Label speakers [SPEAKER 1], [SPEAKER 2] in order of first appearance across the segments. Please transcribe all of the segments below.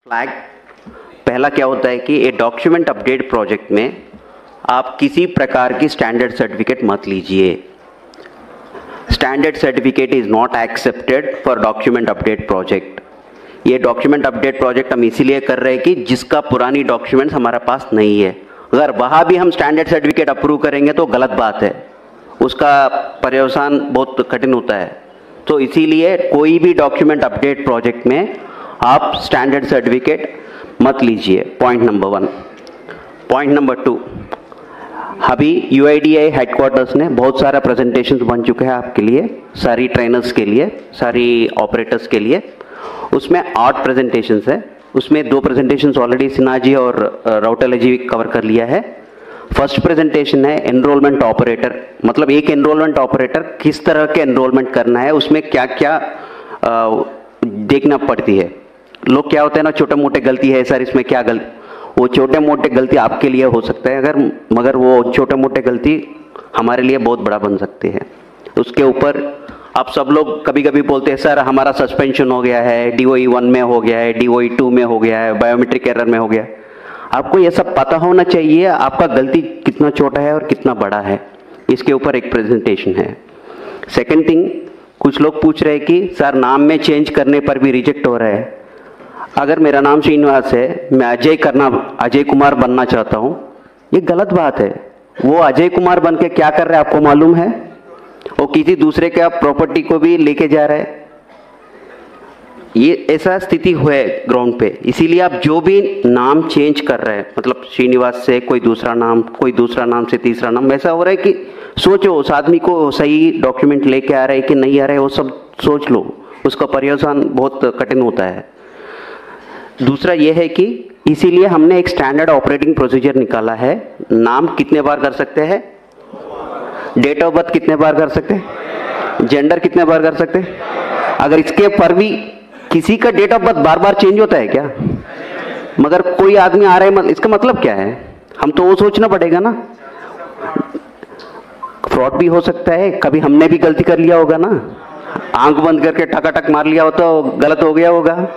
[SPEAKER 1] Flag पहला क्या होता है कि ए डॉक्यूमेंट अपडेट प्रोजेक्ट में आप किसी प्रकार की स्टैंडर्ड सर्टिफिकेट मत लीजिए। Standard certificate is not accepted for document update project. ये डॉक्यूमेंट अपडेट प्रोजेक्ट हम इसीलिए कर रहे हैं कि जिसका पुरानी डॉक्यूमेंट्स हमारे पास नहीं है, अगर वहाँ भी हम स्टैंडर्ड सर्टिफिकेट अप्रूव करेंगे तो गलत बात है, उसका पर्यवसान बहुत कठिन होता है। तो इसीलिए कोई भी डॉक्यूमेंट अपडेट प्रोजेक्ट में आप स्टैंडर्ड सर्टिफिकेट मत लीजिए। Point number 1। पॉइंट नंबर 2, अभी UIDAI हेडक्वार्टर्स ने बहुत सारा प्रेजेंटेशंस बन चुके हैं आपके लिए, सारी ट्रेनर्स के लिए, सारी ऑपरेटर्स के लिए। उसमें 8 प्रेजेंटेशंस है, उसमें 2 प्रेजेंटेशंस ऑलरेडी सिन्हा जी और राउटेला जी कवर कर लिया है। फर्स्ट प्रेजेंटेशन है एनरोलमेंट ऑपरेटर, मतलब एक एनरोलमेंट ऑपरेटर किस तरह के एनरोलमेंट करना है, उसमें क्या क्या देखना पड़ती है। लोग क्या होते हैं ना, छोटे मोटे गलती है सर इसमें क्या गलती, वो छोटे मोटे गलती आपके लिए हो सकता है अगर, मगर वो छोटे मोटे गलती हमारे लिए बहुत बड़ा बन सकती है। उसके ऊपर आप सब लोग कभी कभी बोलते हैं सर हमारा सस्पेंशन हो गया है, DOE 1 में हो गया है, DOE 2 में हो गया है, बायोमेट्रिक एरर में हो गया। आपको ये सब पता होना चाहिए आपका गलती कितना छोटा है और कितना बड़ा है। इसके ऊपर एक प्रेजेंटेशन है। सेकेंड थिंग, कुछ लोग पूछ रहे हैं कि सर नाम में चेंज करने पर भी रिजेक्ट हो रहा है। अगर मेरा नाम श्रीनिवास है, मैं अजय कुमार बनना चाहता हूँ, ये गलत बात है। वो अजय कुमार बन के क्या कर रहा है आपको मालूम है? वो किसी दूसरे के प्रॉपर्टी को भी लेके जा रहा है। ये ऐसा स्थिति हुआ है ग्राउंड पे। इसीलिए आप जो भी नाम चेंज कर रहे हैं, मतलब श्रीनिवास से कोई दूसरा नाम से तीसरा नाम, ऐसा हो रहा है कि सोचो उस आदमी को सही डॉक्यूमेंट लेके आ रहे हैं कि नहीं आ रहे, वो सब सोच लो, उसका पर्यवसान बहुत कठिन होता है। दूसरा ये है कि इसीलिए हमने एक स्टैंडर्ड ऑपरेटिंग प्रोसीजर निकाला है। नाम कितने बार कर सकते हैं, डेट ऑफ बर्थ कितने बार कर सकते हैं, जेंडर कितने बार कर सकते हैं। अगर इसके पर भी किसी का डेट ऑफ बर्थ बार बार चेंज होता है क्या? मगर कोई आदमी आ रहा है, इसका मतलब क्या है? हम तो वो सोचना पड़ेगा ना। फ्रॉड भी हो सकता है, कभी हमने भी गलती कर लिया होगा ना, आंख बंद करके टकाटक मार लिया हो तो गलत हो गया होगा।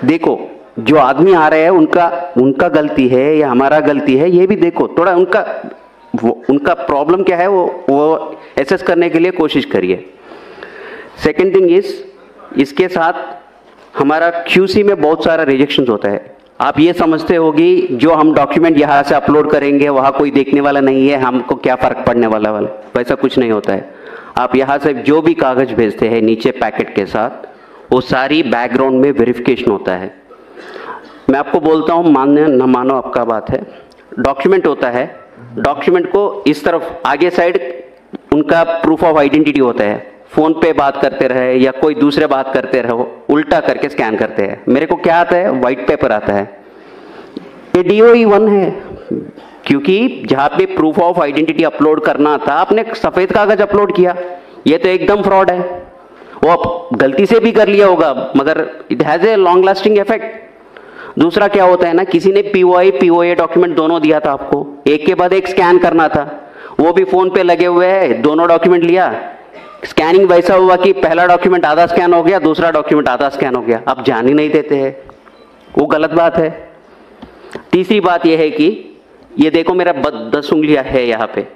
[SPEAKER 1] देखो जो आदमी आ रहे हैं उनका गलती है या हमारा गलती है, ये भी देखो थोड़ा। उनका प्रॉब्लम क्या है वो एसेस करने के लिए कोशिश करिए। सेकेंड थिंग इज, इसके साथ हमारा QC में बहुत सारा रिजेक्शन होता है। आप ये समझते होगी जो हम डॉक्यूमेंट यहाँ से अपलोड करेंगे वहाँ कोई देखने वाला नहीं है, हमको क्या फर्क पड़ने वाला, वैसा कुछ नहीं होता है। आप यहाँ से जो भी कागज भेजते हैं नीचे पैकेट के साथ, वो सारी बैकग्राउंड में वेरिफिकेशन होता है। मैं आपको बोलता हूँ, मानो न मानो आपका बात है, डॉक्यूमेंट होता है, डॉक्यूमेंट को इस तरफ आगे साइड उनका प्रूफ ऑफ आइडेंटिटी होता है। फोन पे बात करते रहे या कोई दूसरे बात करते रहो, उल्टा करके स्कैन करते हैं। मेरे को क्या आता है, व्हाइट पेपर आता है। ये DOE 1 है, क्योंकि जहाँ पे प्रूफ ऑफ आइडेंटिटी अपलोड करना था आपने सफेद कागज अपलोड किया। ये तो एकदम फ्रॉड है। वो आप गलती से भी कर लिया होगा मगर it has a long lasting effect. दूसरा क्या होता है ना, किसी ने POA डॉक्यूमेंट दोनों दिया था आपको, एक के बाद एक स्कैन करना था, वो भी फोन पे लगे हुए हैं, दोनों डॉक्यूमेंट लिया, स्कैनिंग वैसा हुआ कि पहला डॉक्यूमेंट आधा स्कैन हो गया, दूसरा डॉक्यूमेंट आधा स्कैन हो गया। आप जान ही नहीं देते हैं, वो गलत बात है। तीसरी बात यह है कि ये देखो मेरा 10 उंगलियां है यहाँ पे,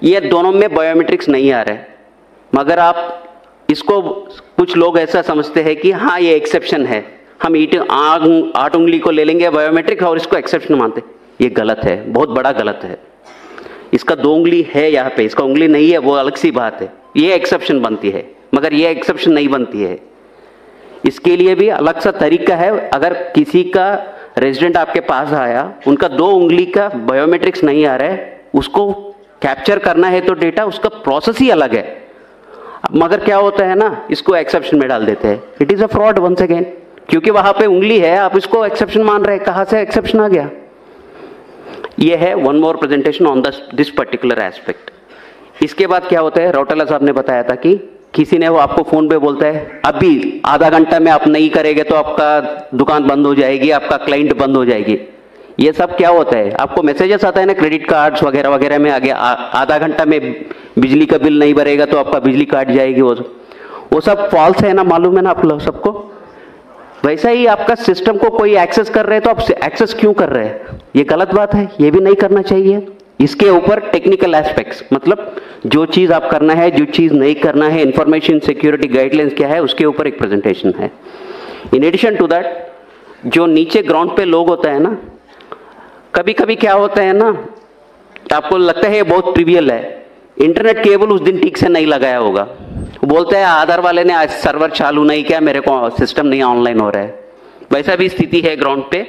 [SPEAKER 1] ये दोनों में बायोमेट्रिक्स नहीं आ रहे, मगर आप इसको, कुछ लोग ऐसा समझते हैं कि हाँ ये एक्सेप्शन है, हम 8 उंगली को ले लेंगे बायोमेट्रिक और इसको एक्सेप्शन मानते। ये गलत है, बहुत बड़ा गलत है। इसका 2 उंगली है यहाँ पे, इसका उंगली नहीं है, वो अलग सी बात है, ये एक्सेप्शन बनती है, मगर ये एक्सेप्शन नहीं बनती है। इसके लिए भी अलग सा तरीका है। अगर किसी का रेजिडेंट आपके पास आया, उनका 2 उंगली का बायोमेट्रिक्स नहीं आ रहा है, उसको कैप्चर करना है तो डेटा, उसका प्रोसेस ही अलग है। मगर क्या होता है ना, इसको एक्सेप्शन में डाल देते हैं। It is a fraud once again, क्योंकि वहां पे उंगली है, आप इसको एक्सेप्शन मान रहे हैं, कहां से एक्सेप्शन आ गया? ये है one more presentation on this particular aspect. इसके बाद क्या होता है, राउटेला साहब ने बताया था कि किसी ने वो आपको फोन पे बोलता है अभी आधा घंटा में आप नहीं करेंगे तो आपका दुकान बंद हो जाएगी, आपका क्लाइंट बंद हो जाएगी। ये सब क्या होता है, आपको मैसेजेस आता है ना क्रेडिट कार्ड्स वगैरह वगैरह में, आगे आधा घंटा में बिजली का बिल नहीं भरेगा तो आपका बिजली काट जाएगी। वो सब फॉल्स है ना, मालूम है ना आप लोग सबको। वैसा ही आपका सिस्टम को कोई एक्सेस कर रहे हैं तो आप एक्सेस क्यों कर रहे हैं, ये गलत बात है, ये भी नहीं करना चाहिए। इसके ऊपर टेक्निकल एस्पेक्ट्स, मतलब जो चीज आप करना है, जो चीज नहीं करना है, इंफॉर्मेशन सिक्योरिटी गाइडलाइंस क्या है, उसके ऊपर एक प्रेजेंटेशन है। इन एडिशन टू दैट, जो नीचे ग्राउंड पे लोग होते हैं ना, कभी कभी क्या होता है ना, आपको लगता है ये बहुत ट्रिवियल है, इंटरनेट केबल उस दिन ठीक से नहीं लगाया होगा, बोलते हैं आधार वाले ने आज सर्वर चालू नहीं किया, मेरे को सिस्टम नहीं ऑनलाइन हो रहा है। वैसा भी स्थिति है ग्राउंड पे।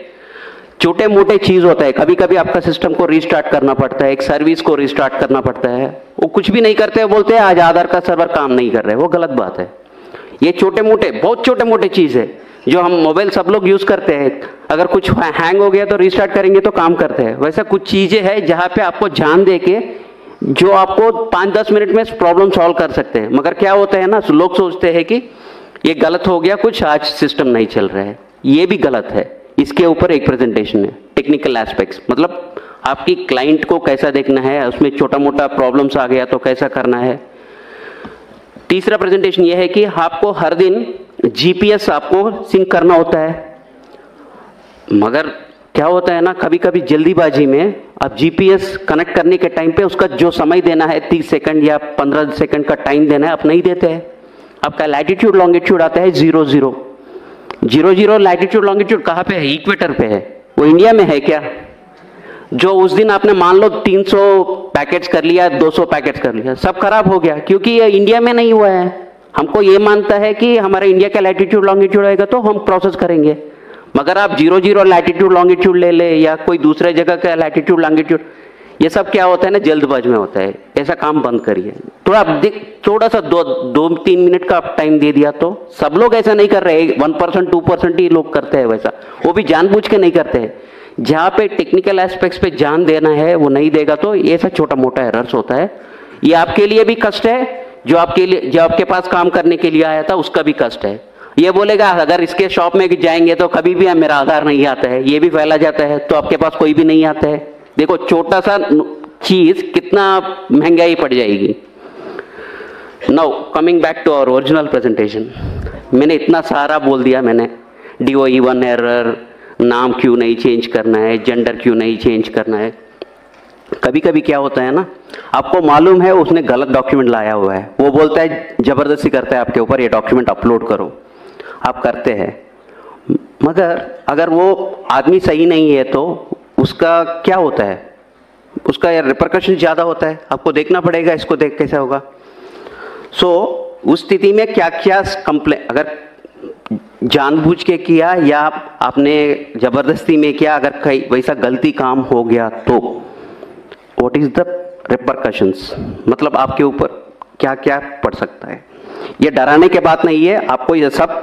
[SPEAKER 1] छोटे मोटे चीज होता है, कभी कभी आपका सिस्टम को रीस्टार्ट करना पड़ता है, एक सर्विस को रीस्टार्ट करना पड़ता है, वो कुछ भी नहीं करते हैं, बोलते हैं आज आधार का सर्वर काम नहीं कर रहे, वो गलत बात है। ये छोटे मोटे, बहुत छोटे मोटे चीज है जो हम मोबाइल सब लोग यूज करते हैं, अगर कुछ हैंग हो गया तो रीस्टार्ट करेंगे तो काम करते हैं। वैसा कुछ चीजें हैं जहां पे आपको जान दे के जो आपको 5-10 मिनट में प्रॉब्लम सॉल्व कर सकते हैं। मगर क्या होता है ना, लोग सोचते हैं कि ये गलत हो गया कुछ, आज सिस्टम नहीं चल रहा है, ये भी गलत है। इसके ऊपर एक प्रेजेंटेशन है, टेक्निकल एस्पेक्ट्स, मतलब आपकी क्लाइंट को कैसा देखना है, उसमें छोटा मोटा प्रॉब्लम्स आ गया तो कैसा करना है। तीसरा प्रेजेंटेशन यह है कि आपको हर दिन जीपीएस आपको सिंक करना होता है, मगर क्या होता है ना, कभी कभी जल्दीबाजी में आप जीपीएस कनेक्ट करने के टाइम पे उसका जो समय देना है 30 सेकंड या 15 सेकंड का टाइम देना है, आप नहीं देते हैं। आपका लैटिट्यूड लॉन्गिट्यूड आता है 00 00 लैटिट्यूड लॉन्गिट्यूड कहाँ पे है, इक्वेटर पे है, वो इंडिया में है क्या? जो उस दिन आपने मान लो 300 पैकेट्स कर लिया, 200 पैकेट्स कर लिया, सब खराब हो गया क्योंकि ये इंडिया में नहीं हुआ है। हमको ये मानता है कि हमारा इंडिया का लैटिट्यूड लॉन्गिट्यूड आएगा तो हम प्रोसेस करेंगे, मगर आप 00 लैटिट्यूड लॉन्गिट्यूड ले ले या कोई दूसरे जगह का लैटिट्यूड लॉन्गिट्यूड, ये सब क्या होता है ना, जल्दबाज में होता है। ऐसा काम बंद करिए। थोड़ा थोड़ा सा 2-3 मिनट का आप टाइम दे दिया तो, सब लोग ऐसा नहीं कर रहे, 1% 2% ही लोग करते हैं वैसा, वो भी जानबूझ के नहीं करते हैं। जहाँ पे टेक्निकल एस्पेक्ट्स पे ध्यान देना है वो नहीं देगा तो ये ऐसा छोटा मोटा एरर्स होता है। ये आपके लिए भी कष्ट है, जो आपके पास काम करने के लिए आया था उसका भी कष्ट है। ये बोलेगा अगर इसके शॉप में जाएंगे तो कभी भी मेरा आधार नहीं आता है, ये भी फैला जाता है तो आपके पास कोई भी नहीं आता है। देखो छोटा सा चीज कितना महंगाई पड़ जाएगी। Now coming back to our original presentation, मैंने इतना सारा बोल दिया, मैंने DOE1 एरर, नाम क्यों नहीं चेंज करना है, जेंडर क्यों नहीं चेंज करना है। कभी कभी क्या होता है ना, आपको मालूम है उसने गलत डॉक्यूमेंट लाया हुआ है, वो बोलता है, जबरदस्ती करता है आपके ऊपर, ये डॉक्यूमेंट अपलोड करो, आप करते हैं, मगर अगर वो आदमी सही नहीं है तो उसका क्या होता है, उसका रिपरकशन ज्यादा होता है, आपको देखना पड़ेगा इसको, देख कैसा होगा। सो उस स्थिति में क्या क्या कंप्लेन, अगर जानबूझ के किया या आपने जबरदस्ती में किया, अगर कहीं वैसा गलती काम हो गया तो व्हाट इज द रिपरकशंस, मतलब आपके ऊपर क्या क्या पड़ सकता है। ये डराने के बात नहीं है, आपको ये सब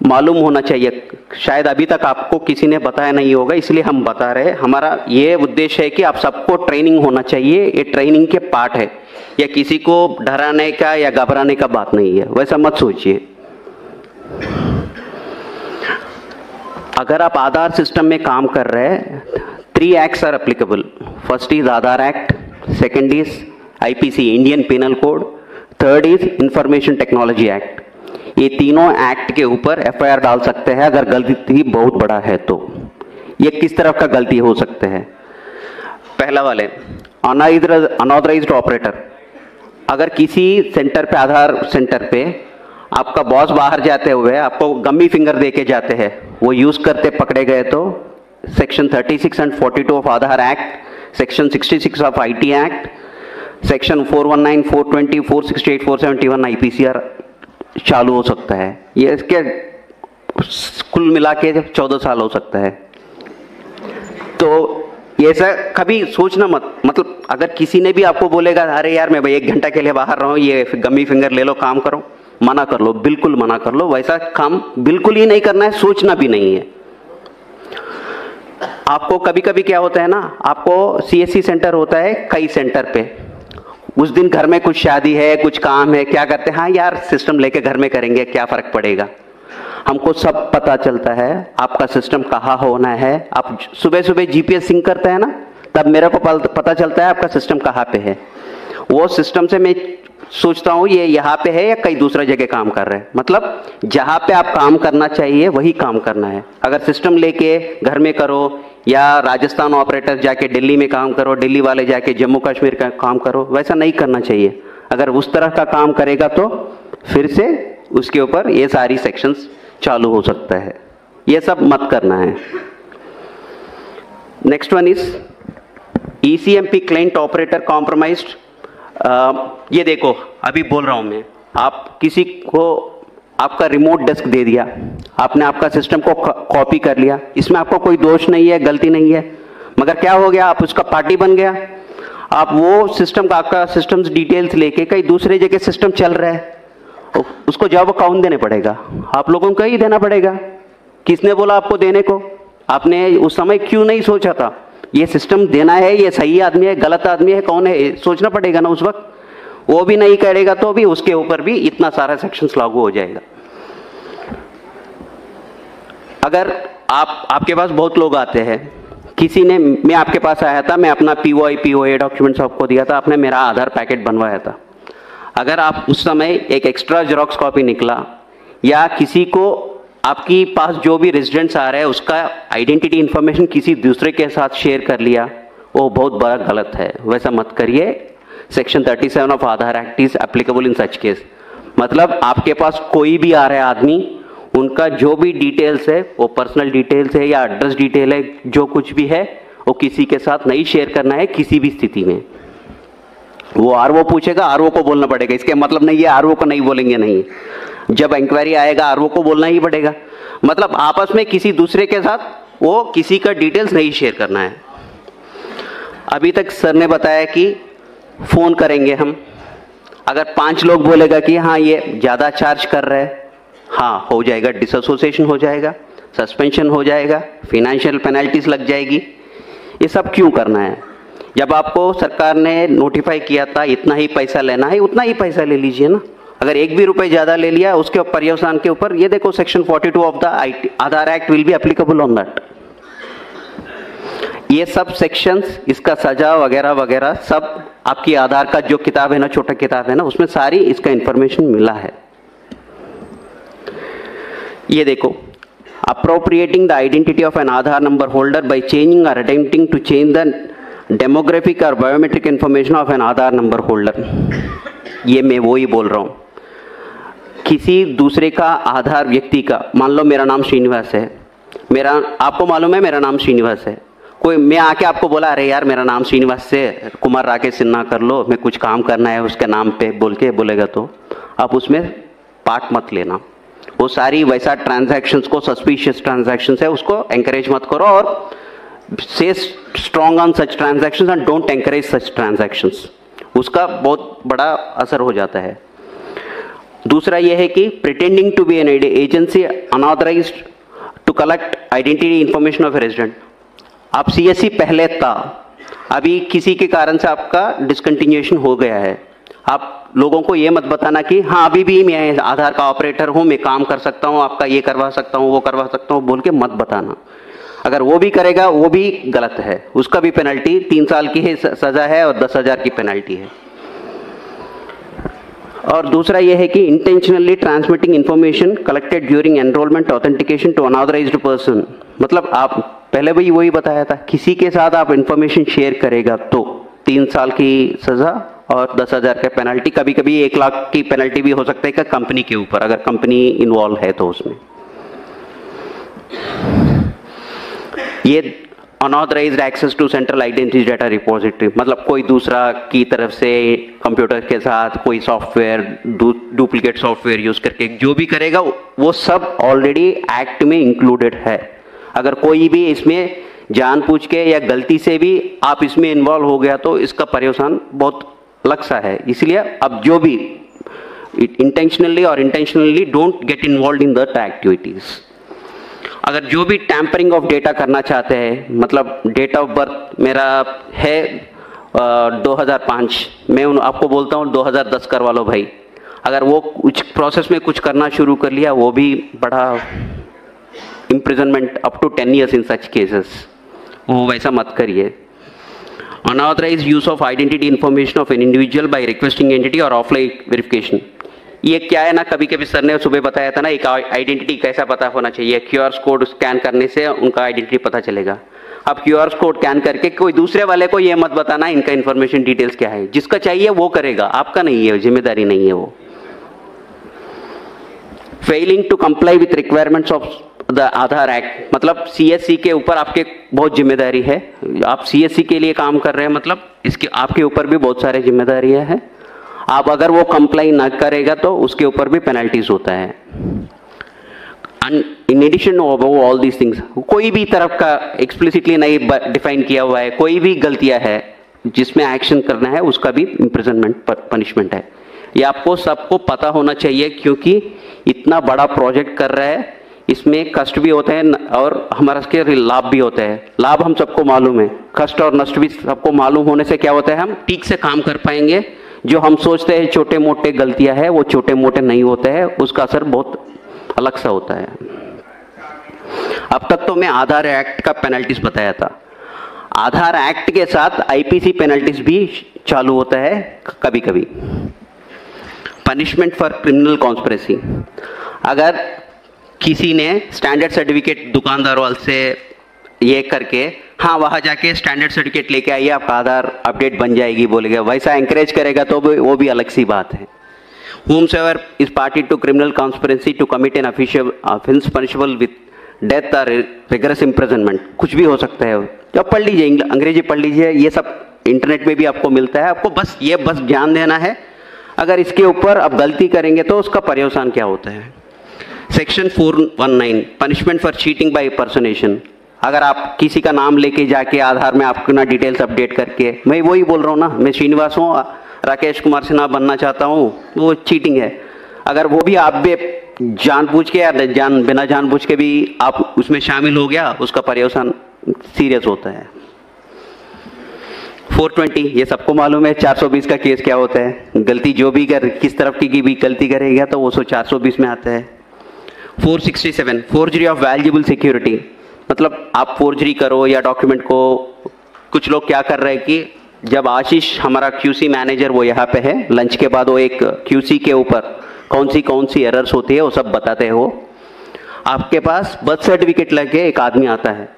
[SPEAKER 1] मालूम होना चाहिए। शायद अभी तक आपको किसी ने बताया नहीं होगा, इसलिए हम बता रहे हैं। हमारा ये उद्देश्य है कि आप सबको ट्रेनिंग होना चाहिए, ये ट्रेनिंग के पार्ट है, या किसी को डराने का या घबराने का बात नहीं है, वैसा मत सोचिए। अगर आप आधार सिस्टम में काम कर रहे हैं, 3 acts are applicable. First is Aadhaar act, second is IPC Indian penal code, third is information technology act. ये तीनों एक्ट के ऊपर FIR डाल सकते हैं अगर गलती बहुत बड़ा है तो। ये किस तरह का गलती हो सकते हैं? पहला वाले अनऑथराइज्ड ऑपरेटर, अगर किसी सेंटर पे, आधार सेंटर पे आपका बॉस बाहर जाते हुए आपको गम्मी फिंगर दे के जाते हैं, वो यूज करते पकड़े गए तो section 36 and 42 of Aadhaar act, section 66 of IT act, section 419, 420, 468, 471 IPCR चालू हो सकता है। ये इसके कुल मिला के 14 साल हो सकता है। तो ये सर कभी सोचना मत, मतलब अगर किसी ने भी आपको बोलेगा अरे यार मैं भाई 1 घंटा के लिए बाहर रहा हूँ, ये गम्मी फिंगर ले लो, काम करो, मना कर लो, बिल्कुल मना कर लो। वैसा काम बिल्कुल ही नहीं करना है, सोचना भी नहीं है। आपको कभी कभी क्या होता है ना, आपको CSC सेंटर होता है कई सेंटर पे, उस दिन घर में कुछ शादी है, कुछ काम है, क्या करते हैं, हाँ यार सिस्टम लेके घर में करेंगे, क्या फर्क पड़ेगा। हमको सब पता चलता है आपका सिस्टम कहाँ होना है। आप सुबह सुबह GPS सिंक करते हैं ना, तब मेरे को पता चलता है आपका सिस्टम कहाँ पे है। वो सिस्टम से मैं सोचता हूँ ये यहाँ पे है या कहीं दूसरा जगह काम कर रहा है। मतलब जहाँ पे आप काम करना चाहिए वही काम करना है। अगर सिस्टम लेके घर में करो या राजस्थान ऑपरेटर जाके दिल्ली में काम करो, दिल्ली वाले जाके जम्मू कश्मीर का काम करो, वैसा नहीं करना चाहिए। अगर उस तरह का काम करेगा तो फिर से उसके ऊपर ये सारी सेक्शंस चालू हो सकता है। ये सब मत करना है। Next one is ECMP client operator compromised. ये देखो अभी बोल रहा हूं मैं, आप किसी को आपका रिमोट डेस्क दे दिया, आपने आपका सिस्टम को कॉपी कर लिया, इसमें आपको कोई दोष नहीं है, गलती नहीं है, मगर क्या हो गया, आप उसका पार्टी बन गया। आप वो सिस्टम का आपका सिस्टम्स डिटेल्स लेके कहीं दूसरे जगह सिस्टम चल रहा है, उसको जवाब कौन देने पड़ेगा? आप लोगों को ही देना पड़ेगा। किसने बोला आपको देने को? आपने उस समय क्यों नहीं सोचा था ये सिस्टम देना है, ये सही आदमी है, गलत आदमी है, कौन है, सोचना पड़ेगा ना उस वक्त। वो भी नहीं करेगा तो भी उसके ऊपर भी इतना सारा सेक्शंस लागू हो जाएगा। अगर आपके पास बहुत लोग आते हैं, किसी ने, मैं आपके पास आया था, मैं अपना POA डॉक्यूमेंट्स आपको दिया था, आपने मेरा आधार पैकेट बनवाया था। अगर आप उस समय एक एक्स्ट्रा जेरोक्स कॉपी निकला या किसी को आपकी पास जो भी रेजिडेंट्स आ रहे हैं उसका आइडेंटिटी इंफॉर्मेशन किसी दूसरे के साथ शेयर कर लिया, वो बहुत बड़ा गलत है, वैसा मत करिए। Section 37 of Aadhaar act is applicable in such case. मतलब आपके पास कोई भी आ रहा है आदमी, उनका जो भी डिटेल्स है, वो पर्सनल डिटेल्स है या एड्रेस डिटेल है, जो कुछ भी है वो किसी के साथ नहीं शेयर करना है किसी भी स्थिति में। वो RO पूछेगा, RO को बोलना पड़ेगा, इसके मतलब नहीं है RO को नहीं बोलेंगे, नहीं, जब इंक्वायरी आएगा RO को बोलना ही पड़ेगा। मतलब आपस में किसी दूसरे के साथ वो किसी का डिटेल्स नहीं शेयर करना है। अभी तक सर ने बताया कि फोन करेंगे हम, अगर 5 लोग बोलेगा कि हाँ ये ज्यादा चार्ज कर रहे हैं, हाँ हो जाएगा, डिसएसोसिएशन हो जाएगा, सस्पेंशन हो जाएगा, फाइनेंशियल पेनल्टीज लग जाएगी। ये सब क्यों करना है? जब आपको सरकार ने नोटिफाई किया था इतना ही पैसा लेना है, उतना ही पैसा ले लीजिए ना। अगर एक भी रुपए ज्यादा ले लिया उसके पर्यवसान के ऊपर, ये देखो section 42 of the Aadhaar act will be applicable on that. ये सब सेक्शंस, इसका सजा वगैरह वगैरह सब आपकी आधार का जो किताब है ना, छोटा किताब है ना, उसमें सारी इसका इंफॉर्मेशन मिला है। ये देखो, appropriating the identity of an Aadhaar number holder by changing or attempting to change the demographic or biometric information of an Aadhaar number holder। ये मैं वो ही बोल रहा हूँ, किसी दूसरे का आधार व्यक्ति का, मान लो मेरा नाम श्रीनिवास है, मेरा, आपको मालूम है मेरा नाम श्रीनिवास है, कोई मैं आके आपको बोला अरे यार मेरा नाम श्रीनिवास से कुमार राकेश सिन्हा कर लो, मैं कुछ काम करना है उसके नाम पे बोल के बोलेगा, तो आप उसमें पार्ट मत लेना। वो सारी वैसा ट्रांजैक्शंस को, सस्पिशियस ट्रांजैक्शंस है, उसको एंकरेज मत करो और से strong on such transactions and don't encourage such transactions, उसका बहुत बड़ा असर हो जाता है। दूसरा यह है कि pretending to be an agency unauthorised to collect identity information of resident. आप CSC पहले था, अभी किसी के कारण से आपका डिसकंटिन्यूएशन हो गया है, आप लोगों को ये मत बताना कि हाँ अभी भी मैं आधार का ऑपरेटर हूँ, मैं काम कर सकता हूँ, आपका ये करवा सकता हूँ, वो करवा सकता हूँ बोल के मत बताना। अगर वो भी करेगा वो भी गलत है, उसका भी पेनल्टी 3 साल की है सजा है और 10,000 की पेनल्टी है। और दूसरा यह है कि intentionally transmitting information collected during enrolment authentication to unauthorised person. मतलब आप पहले भी वही बताया था, किसी के साथ आप इंफॉर्मेशन शेयर करेगा तो 3 साल की सजा और 10,000 का पेनल्टी, कभी कभी 1 लाख की पेनल्टी भी हो सकता है कंपनी के ऊपर, अगर कंपनी इन्वॉल्व है तो उसमें। ये unauthorised access to central identity data repository, मतलब कोई दूसरा की तरफ से कंप्यूटर के साथ कोई सॉफ्टवेयर, डुप्लीकेट सॉफ्टवेयर यूज करके जो भी करेगा वो सब ऑलरेडी एक्ट में इंक्लूडेड है। अगर कोई भी इसमें जानबूझ के या गलती से भी आप इसमें इन्वॉल्व हो गया तो इसका पर्यवसान बहुत अलग सा है। इसलिए अब जो भी इंटेंशनली और intentionally don't get involve in that activities. अगर जो भी टैंपरिंग ऑफ डेटा करना चाहते हैं, मतलब डेट ऑफ बर्थ मेरा है 2005, मैं आपको बोलता हूँ 2010 करवा लो भाई, अगर वो कुछ प्रोसेस में कुछ करना शुरू कर लिया, वो भी बड़ा imprisonment up to 10 years in such cases, वो वैसा मत करिए। Unauthorised use of identity information of an individual by requesting entity और ऑफलाइन वेरिफिकेशन। ये क्या है ना, कभी कभी सर ने सुबह बताया था ना, एक आइडेंटिटी कैसा पता होना चाहिए, क्यूआर कोड स्कैन करने से उनका आइडेंटिटी पता चलेगा। अब क्यूआर कोड स्कैन करके कोई दूसरे वाले को ये मत बताना इनका इन्फॉर्मेशन डिटेल्स क्या है, जिसका चाहिए वो करेगा, आपका नहीं है, जिम्मेदारी नहीं है वो। Failing to comply with requirements of the Aadhaar act, मतलब सीएससी के ऊपर आपके बहुत जिम्मेदारी है। आप सीएससी के लिए काम कर रहे हैं, मतलब इसके आपके ऊपर भी बहुत सारे जिम्मेदारियां हैं। आप अगर वो कंप्लाई ना करेगा तो उसके ऊपर भी पेनल्टीज होता है। In addition all these things, कोई भी तरफ का एक्सप्लिसिटली नहीं डिफाइन किया हुआ है, कोई भी गलतियां है जिसमें एक्शन करना है उसका भी इम्प्रिजनमेंट पनिशमेंट है। ये आपको सबको पता होना चाहिए, क्योंकि इतना बड़ा प्रोजेक्ट कर रहा है, इसमें कष्ट भी होते हैं और हमारा के लाभ भी होते हैं। लाभ हम सबको मालूम है, कष्ट और नष्ट भी सबको मालूम होने से क्या होता है, हम ठीक से काम कर पाएंगे। जो हम सोचते हैं छोटे मोटे गलतियां हैं, वो छोटे मोटे नहीं होते हैं, उसका असर बहुत अलग सा होता है। अब तक तो मैं आधार एक्ट का पेनल्टीज बताया था। आधार एक्ट के साथ आईपीसी पेनल्टीज भी चालू होता है कभी कभी। पनिशमेंट फॉर क्रिमिनल कॉन्स्पिरेसी, अगर किसी ने स्टैंडर्ड सर्टिफिकेट दुकानदार वाले से ये करके, हाँ वहाँ जाके स्टैंडर्ड सर्टिफिकेट लेके आइए आपका आधार अपडेट बन जाएगी बोलेगा, वैसा एंकरेज करेगा तो वो भी अलग सी बात है। Whomsoever is party to criminal conspiracy to commit an official offense punishable with death or rigorous imprisonment, कुछ भी हो सकता है। जब पढ़ लीजिए, अंग्रेजी पढ़ लीजिए, ये सब इंटरनेट में भी आपको मिलता है। आपको बस ध्यान देना है, अगर इसके ऊपर आप गलती करेंगे तो उसका पर्यवसान क्या होता है। Section 419 punishment for cheating by personation, अगर आप किसी का नाम लेके जाके आधार में अपना डिटेल्स अपडेट करके, मैं वही बोल रहा हूँ ना, मैं श्रीनिवास हूँ, राकेश कुमार सिन्हा बनना चाहता हूँ, वो चीटिंग है। अगर वो भी आप भी जानबूझ के या बिना जानबूझ के भी आप उसमें शामिल हो गया, उसका पर्यवसान सीरियस होता है। 420 ये सबको मालूम है, 420 का केस क्या होता है, गलती जो भी किस तरफ की भी गलती करेगा तो वो 420 में आता है। 467 फोर्जरी ऑफ वैल्यूएबल सिक्योरिटी, मतलब आप फोर्जरी करो या डॉक्यूमेंट को, कुछ लोग क्या कर रहे हैं कि जब आशीष हमारा क्यूसी मैनेजर वो यहाँ पे है, लंच के बाद वो एक क्यूसी के ऊपर कौन सी एरर्स होती है वो सब बताते हैं। वो आपके पास बर्थ सर्टिफिकेट लगे एक आदमी आता है,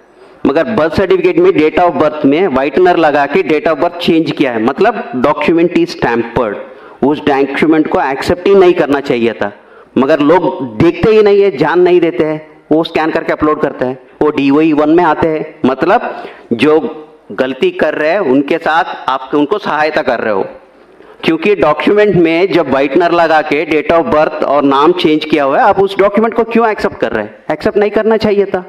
[SPEAKER 1] मगर बर्थ सर्टिफिकेट में डेट ऑफ बर्थ में व्हाइटनर लगा के डेट ऑफ बर्थ चेंज किया है, मतलब डॉक्यूमेंट इज टैम्पर्ड। उस डॉक्यूमेंट को एक्सेप्ट ही नहीं करना चाहिए था, मगर लोग देखते ही नहीं है, जान नहीं देते हैं, वो स्कैन करके अपलोड करते हैं, वो DOE 1 में आते हैं। मतलब जो गलती कर रहे हैं उनके साथ आप उनको सहायता कर रहे हो, क्योंकि डॉक्यूमेंट में जब व्हाइटनर लगा के डेट ऑफ बर्थ और नाम चेंज किया हुआ है, आप उस डॉक्यूमेंट को क्यों एक्सेप्ट कर रहे हैं? एक्सेप्ट नहीं करना चाहिए था।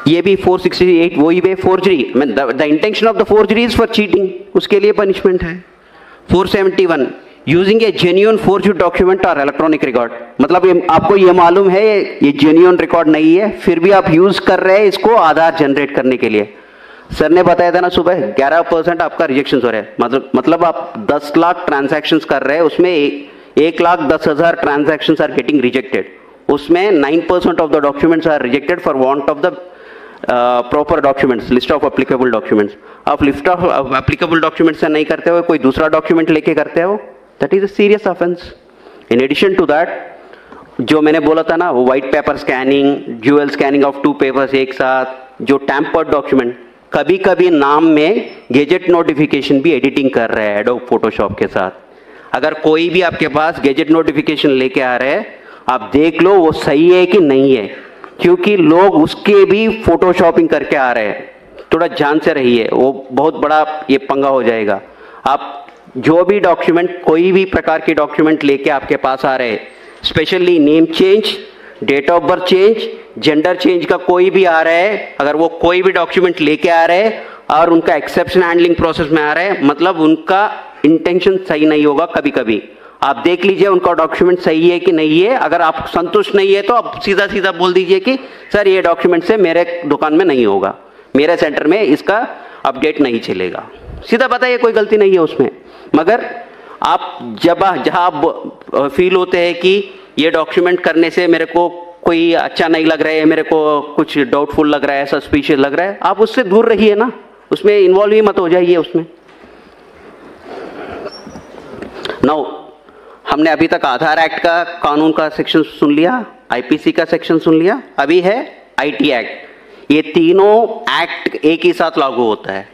[SPEAKER 1] ये भी 468 वही वे forgery, the intention of the forgery is for cheating, उसके लिए पनिशमेंट है। 471 using a genuine forged document और इलेक्ट्रॉनिक रिकॉर्ड, मतलब आपको ये मालूम है ये जेन्युइन रिकॉर्ड नहीं है, फिर भी आप यूज कर रहे हैं इसको आधार जनरेट करने के लिए। सर ने बताया था ना सुबह 11% आपका रिजेक्शन हो रहा है, मतलब आप 10 लाख ट्रांजैक्शन कर रहे हैं, उसमें 1,10,000 ट्रांजैक्शन आर गेटिंग रिजेक्टेड, उसमें 9% of the documents are rejected for want of the proper documents, list of applicable documents. आप लिस्ट ऑफ एप्लीकेबल डॉक्यूमेंट्स से नहीं करते हो, कोई दूसरा डॉक्यूमेंट लेके करते हो, that is a serious offence. In addition to that, जो मैंने बोला था ना, वो white paper scanning, dual scanning of 2 papers एक साथ, जो टैम्पर्ड डॉक्यूमेंट, कभी कभी नाम में गेजेट नोटिफिकेशन भी एडिटिंग कर रहे हैं एडोब फोटोशॉप के साथ। अगर कोई भी आपके पास गेजेट नोटिफिकेशन लेके आ रहे हैं, आप देख लो वो सही है कि नहीं है, क्योंकि लोग उसके भी फोटोशॉपिंग करके आ रहे हैं। थोड़ा जान से रहिए, वो बहुत बड़ा ये पंगा हो जाएगा। आप जो भी डॉक्यूमेंट, कोई भी प्रकार के डॉक्यूमेंट लेके आपके पास आ रहे हैं, specially name change, date of birth change, gender change का कोई भी आ रहा है, अगर वो कोई भी डॉक्यूमेंट लेके आ रहे हैं और उनका एक्सेप्शन हैंडलिंग प्रोसेस में आ रहे हैं, मतलब उनका इंटेंशन सही नहीं होगा। कभी कभी आप देख लीजिए उनका डॉक्यूमेंट सही है कि नहीं है, अगर आप संतुष्ट नहीं है तो आप सीधा सीधा बोल दीजिए कि सर ये डॉक्यूमेंट से मेरे दुकान में नहीं होगा, मेरे सेंटर में इसका अपडेट नहीं चलेगा। सीधा बताइए, कोई गलती नहीं है उसमें। मगर आप जहाँ आप फील होते हैं कि ये डॉक्यूमेंट करने से मेरे को कोई अच्छा नहीं लग रहा है, मेरे को कुछ डाउटफुल लग रहा है, सस्पिशियस लग रहा है, आप उससे दूर रहिए ना, उसमें इन्वॉल्व ही मत हो जाइए उसमें। नाउ हमने अभी तक आधार एक्ट का कानून का सेक्शन सुन लिया, आईपीसी का सेक्शन सुन लिया, अभी है आईटी एक्ट। ये तीनों एक्ट एक ही साथ लागू होता है।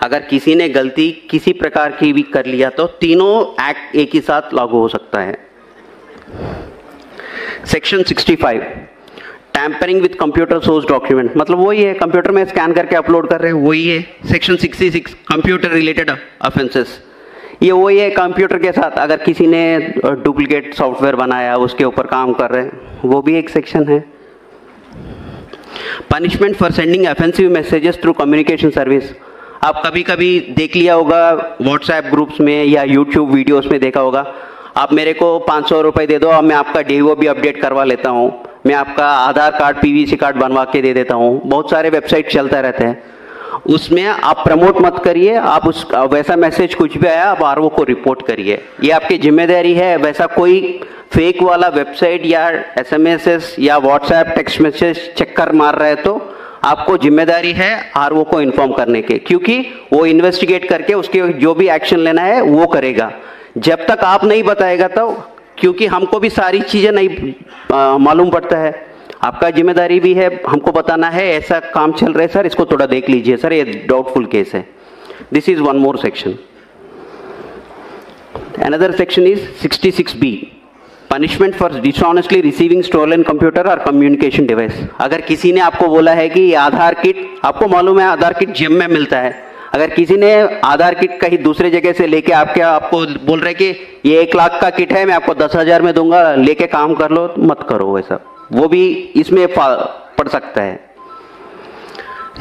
[SPEAKER 1] अगर किसी ने गलती किसी प्रकार की भी कर लिया तो तीनों एक्ट एक ही साथ लागू हो सकता है। Section 65 tampering with computer source document, मतलब वही है, कंप्यूटर में स्कैन करके अपलोड कर रहे हैं, वही है। सेक्शन 66 कंप्यूटर रिलेटेड ऑफेंसेस, ये वही है, कंप्यूटर के साथ अगर किसी ने डुप्लीकेट सॉफ्टवेयर बनाया उसके ऊपर काम कर रहे हैं, वो भी एक सेक्शन है। Punishment for sending offensive messages through communication service, आप कभी कभी देख लिया होगा व्हाट्सएप ग्रुप्स में या यूट्यूब वीडियोस में देखा होगा, आप मेरे को 500 रुपये दे दो और मैं आपका DO भी अपडेट करवा लेता हूँ, मैं आपका आधार कार्ड PVC कार्ड बनवा के दे देता हूँ। बहुत सारे वेबसाइट चलता रहते हैं, उसमें आप प्रमोट मत करिए, आप उस वैसा मैसेज कुछ भी आया आप RO को रिपोर्ट करिए, ये आपकी जिम्मेदारी है। वैसा कोई फेक वाला वेबसाइट या SMS या व्हाट्सएप टेक्स्ट मैसेज चक्कर मार रहा है तो आपको जिम्मेदारी है RO को इन्फॉर्म करने के, क्योंकि वो इन्वेस्टिगेट करके उसके जो भी एक्शन लेना है वो करेगा। जब तक आप नहीं बताएगा तो, क्योंकि हमको भी सारी चीजें नहीं मालूम पड़ता है, आपका जिम्मेदारी भी है, हमको बताना है ऐसा काम चल रहा है सर, इसको थोड़ा देख लीजिए सर, ये डाउटफुल केस है। This is one more section. Another section is 66B punishment for dishonestly receiving stolen computer और कम्युनिकेशन डिवाइस। अगर किसी ने आपको बोला है कि आधार किट, आपको मालूम है आधार किट जिम में मिलता है, अगर किसी ने आधार किट कहीं दूसरे जगह से लेके आपको बोल रहे कि ये 1 लाख का किट है, मैं आपको 10,000 में दूंगा, लेके काम कर लो, मत करो वैसा, वो भी इसमें पड़ सकता है।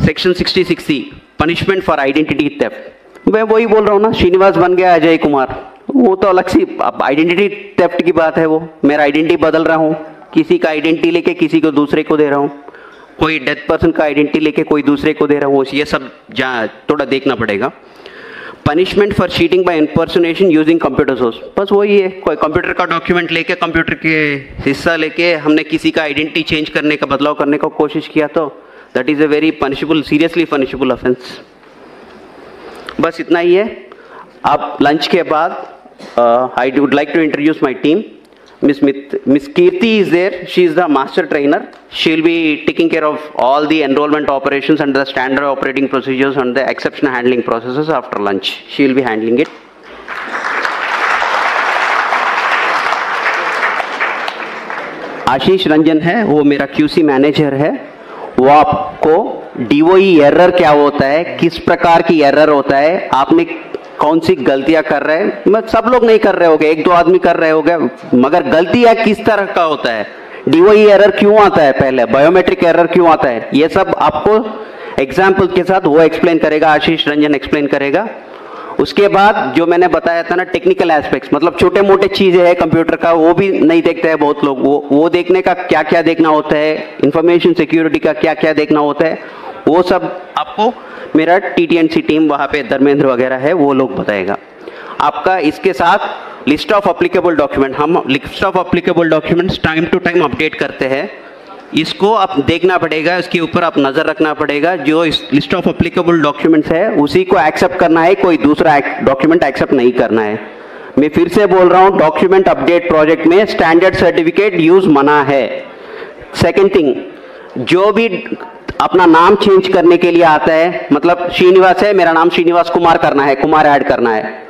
[SPEAKER 1] Section 66C punishment for identity theft, मैं वही बोल रहा हूँ ना, श्रीनिवास बन गया अजय कुमार, वो तो अलग सी आइडेंटिटी थेफ्ट की बात है, वो मेरा आइडेंटिटी बदल रहा हूँ, किसी का आइडेंटिटी लेके किसी को दूसरे को दे रहा हूँ, कोई डेथ पर्सन का आइडेंटिटी लेके कोई दूसरे को दे रहा हूँ, ये सब थोड़ा देखना पड़ेगा। Punishment for cheating by impersonation using computer source, बस वही है, कोई कंप्यूटर का डॉक्यूमेंट लेके, कंप्यूटर के हिस्सा लेके हमने किसी का आइडेंटिटी चेंज करने का, बदलाव करने का कोशिश किया तो that is a very punishable, seriously punishable offence. बस इतना ही है। अब लंच के बाद I would like to introduce my team. Miss Kirti is there. She is the master trainer. She will be taking care of all the enrollment operations and the standard operating procedures and the exception handling processes after lunch. She will be handling it. आशीष रंजन है, वो मेरा QC manager है, वो आपको DOE error क्या होता है, किस प्रकार की एरर होता है, आपने कौन सी गलतियां कर रहे हैं, मैं सब लोग नहीं कर रहे होंगे, 1-2 आदमी कर रहे होंगे, मगर गलतियां किस तरह का होता है, DOE एरर क्यों आता है, पहले बायोमेट्रिक एरर क्यों आता है, ये सब आपको एग्जाम्पल के साथ वो एक्सप्लेन करेगा, आशीष रंजन एक्सप्लेन करेगा। उसके बाद जो मैंने बताया था ना टेक्निकल एस्पेक्ट्स, मतलब छोटे मोटे चीजें हैं कंप्यूटर का, वो भी नहीं देखते हैं बहुत लोग, वो देखने का क्या क्या देखना होता है, इंफॉर्मेशन सिक्योरिटी का क्या क्या देखना होता है, वो सब आपको मेरा TTNC टीम वहाँ पे धर्मेंद्र वगैरह है वो लोग बताएगा। आपका इसके साथ लिस्ट ऑफ अप्लीकेबल डॉक्यूमेंट, हम list of applicable documents time to time update करते हैं, इसको आप देखना पड़ेगा, इसके ऊपर आप नज़र रखना पड़ेगा। जो इस लिस्ट ऑफ अप्लीकेबल डॉक्यूमेंट्स है उसी को एक्सेप्ट करना है, कोई दूसरा डॉक्यूमेंट एक्सेप्ट नहीं करना है। मैं फिर से बोल रहा हूँ, डॉक्यूमेंट अपडेट प्रोजेक्ट में स्टैंडर्ड सर्टिफिकेट यूज मना है। सेकेंड थिंग, जो भी अपना नाम चेंज करने के लिए आता है, मतलब श्रीनिवास है, मेरा नाम श्रीनिवास कुमार करना है, कुमार ऐड करना है,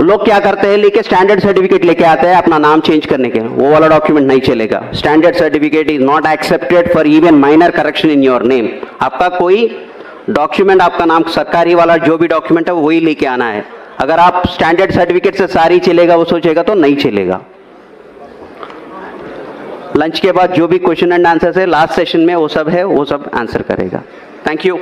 [SPEAKER 1] लोग क्या करते हैं, लेके स्टैंडर्ड सर्टिफिकेट लेके आते हैं अपना नाम चेंज करने के, वो वाला डॉक्यूमेंट नहीं चलेगा। Standard certificate is not accepted for even minor correction in your name. आपका कोई डॉक्यूमेंट, आपका नाम सरकारी वाला जो भी डॉक्यूमेंट है वही लेके आना है। अगर आप स्टैंडर्ड सर्टिफिकेट से सारी चलेगा वो सोचेगा तो नहीं चलेगा। लंच के बाद जो भी क्वेश्चन एंड आंसर है लास्ट सेशन में वो सब है, वो सब आंसर करेगा। Thank you.